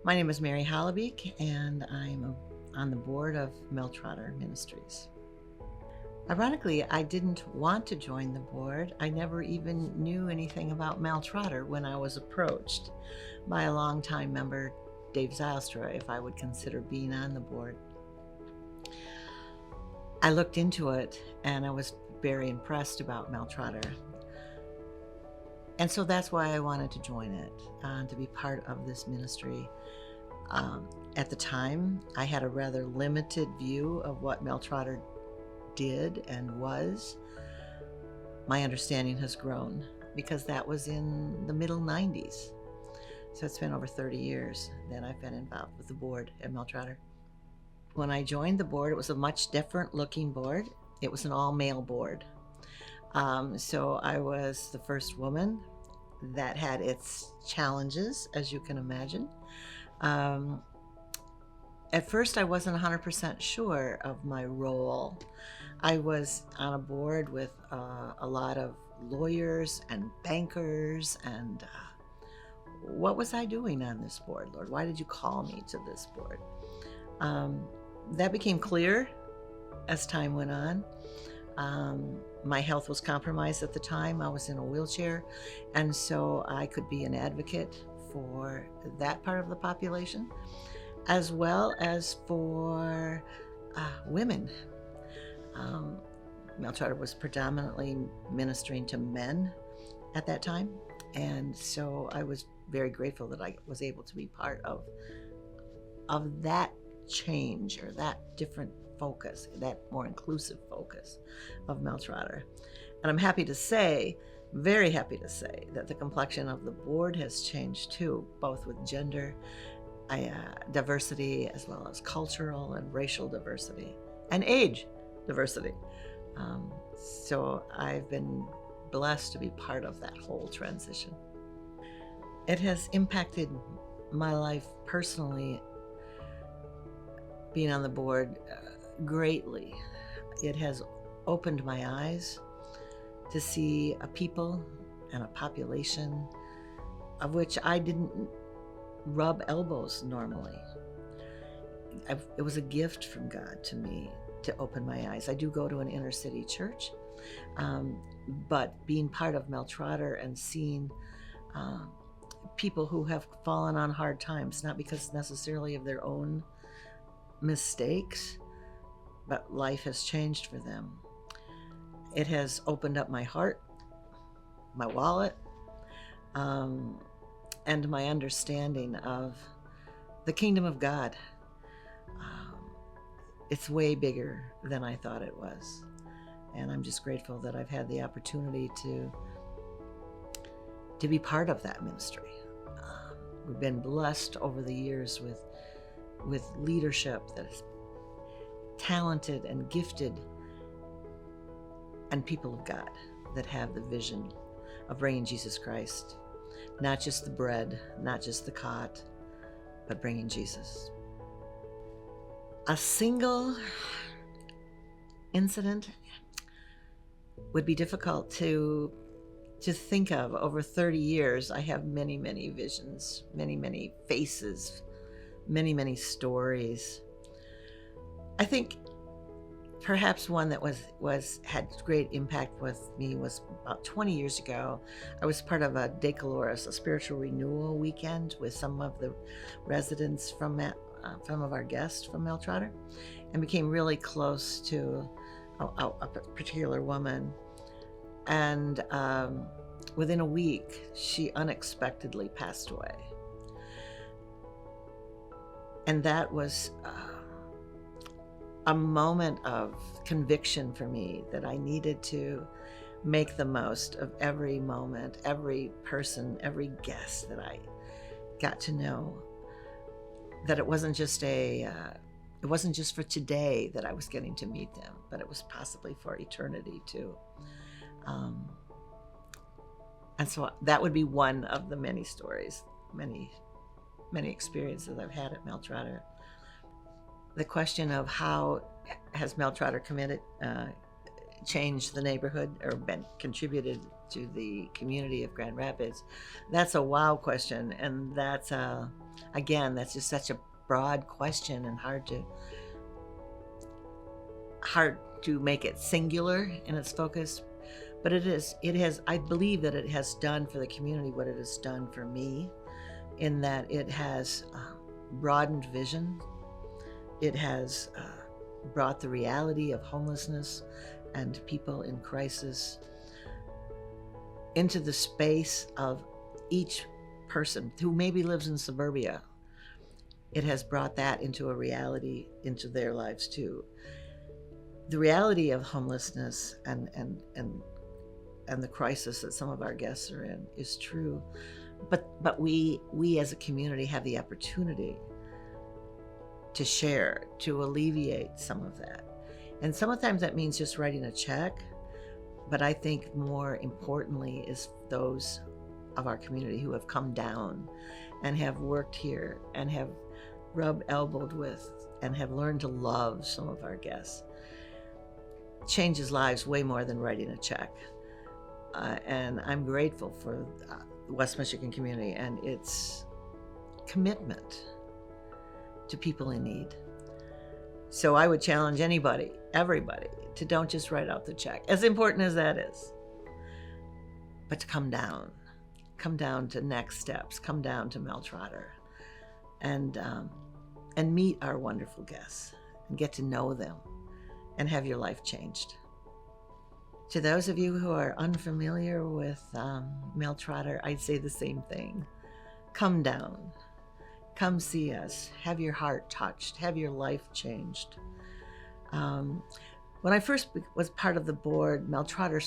My name is Mary Hollebeek, and I'm on the board of Mel Trotter Ministries. Ironically, I didn't want to join the board. I never even knew anything about Mel Trotter when I was approached by a longtime member, Dave Zylstra, if I would consider being on the board. I looked into it, and I was very impressed about Mel Trotter. And so that's why I wanted to join it, to be part of this ministry. At the time, I had a rather limited view of what Mel Trotter did and was. My understanding has grown because that was in the middle 90s. So it's been over 30 years that I've been involved with the board at Mel Trotter. When I joined the board, it was a much different looking board. It was an all-male board. So I was the first woman. That had its challenges, as you can imagine. At first, I wasn't 100% sure of my role. I was on a board with a lot of lawyers and bankers, and what was I doing on this board, Lord? Why did you call me to this board? That became clear as time went on. My health was compromised at the time. I was in a wheelchair, and so I could be an advocate for that part of the population, as well as for women. Mel Trotter was predominantly ministering to men at that time, and so I was very grateful that I was able to be part of that change, or that different focus, that more inclusive focus of Mel Trotter. And I'm happy to say, very happy to say, that the complexion of the board has changed too, both with gender diversity, as well as cultural and racial diversity, and age diversity. So I've been blessed to be part of that whole transition. It has impacted my life personally, being on the board, greatly. It has opened my eyes to see a people and a population of which I didn't rub elbows normally. It was a gift from God to me to open my eyes. I do go to an inner city church, but being part of Mel Trotter and seeing people who have fallen on hard times, not because necessarily of their own mistakes, but life has changed for them. It has opened up my heart, my wallet, and my understanding of the kingdom of God. It's way bigger than I thought it was. And I'm just grateful that I've had the opportunity to be part of that ministry. We've been blessed over the years with leadership that is talented and gifted, and people of God that have the vision of bringing Jesus Christ, not just the bread, not just the cot, but bringing Jesus. A single incident would be difficult to think of. Over 30 years, I have many, many visions, many, many faces, many, many stories. I think perhaps one that had great impact with me was about 20 years ago. I was part of a Decaloris, a spiritual renewal weekend, with some of the residents from some of our guests from Mel Trotter, and became really close to a particular woman. And within a week, she unexpectedly passed away. And that was a moment of conviction for me that I needed to make the most of every moment, every person, every guest that I got to know. That it wasn't just for today that I was getting to meet them, but it was possibly for eternity too. And so that would be one of the many stories, many experiences I've had at Mel Trotter. The question of how has Mel Trotter changed the neighborhood or contributed to the community of Grand Rapids, that's a wow question, and that's a Again, that's just such a broad question and hard to make it singular in its focus. But it has, I believe that it has done for the community what it has done for me, in that it has broadened vision. It has brought the reality of homelessness and people in crisis into the space of each person who maybe lives in suburbia. It has brought that into a reality into their lives too. The reality of homelessness and the crisis that some of our guests are in is true, but we as a community have the opportunity to share, to alleviate some of that. And sometimes that means just writing a check, but I think more importantly is those of our community who have come down and have worked here and have rubbed elbowed with and have learned to love some of our guests. Changes lives way more than writing a check. And I'm grateful for the West Michigan community and its commitment to people in need. So I would challenge anybody, everybody, to don't just write out the check, as important as that is, but to come down to next steps, come down to Mel Trotter, and meet our wonderful guests and get to know them and have your life changed. To those of you who are unfamiliar with Mel Trotter, I'd say the same thing. Come down, come see us, have your heart touched, have your life changed. When I first was part of the board, Mel Trotter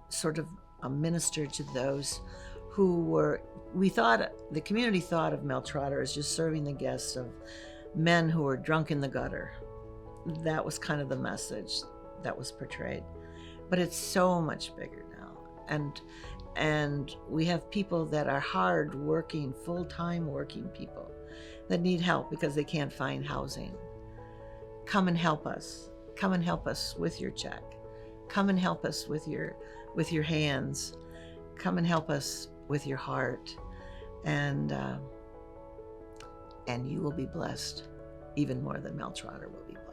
sort of ministered to those who were, the community thought of Mel Trotter as just serving the guests of men who were drunk in the gutter. That was kind of the message that was portrayed. But it's so much bigger now. And we have people that are hard working, full-time working people that need help because they can't find housing. Come and help us. Come and help us with your check. Come and help us with your hands. Come and help us with your heart. And you will be blessed even more than Mel Trotter will be blessed.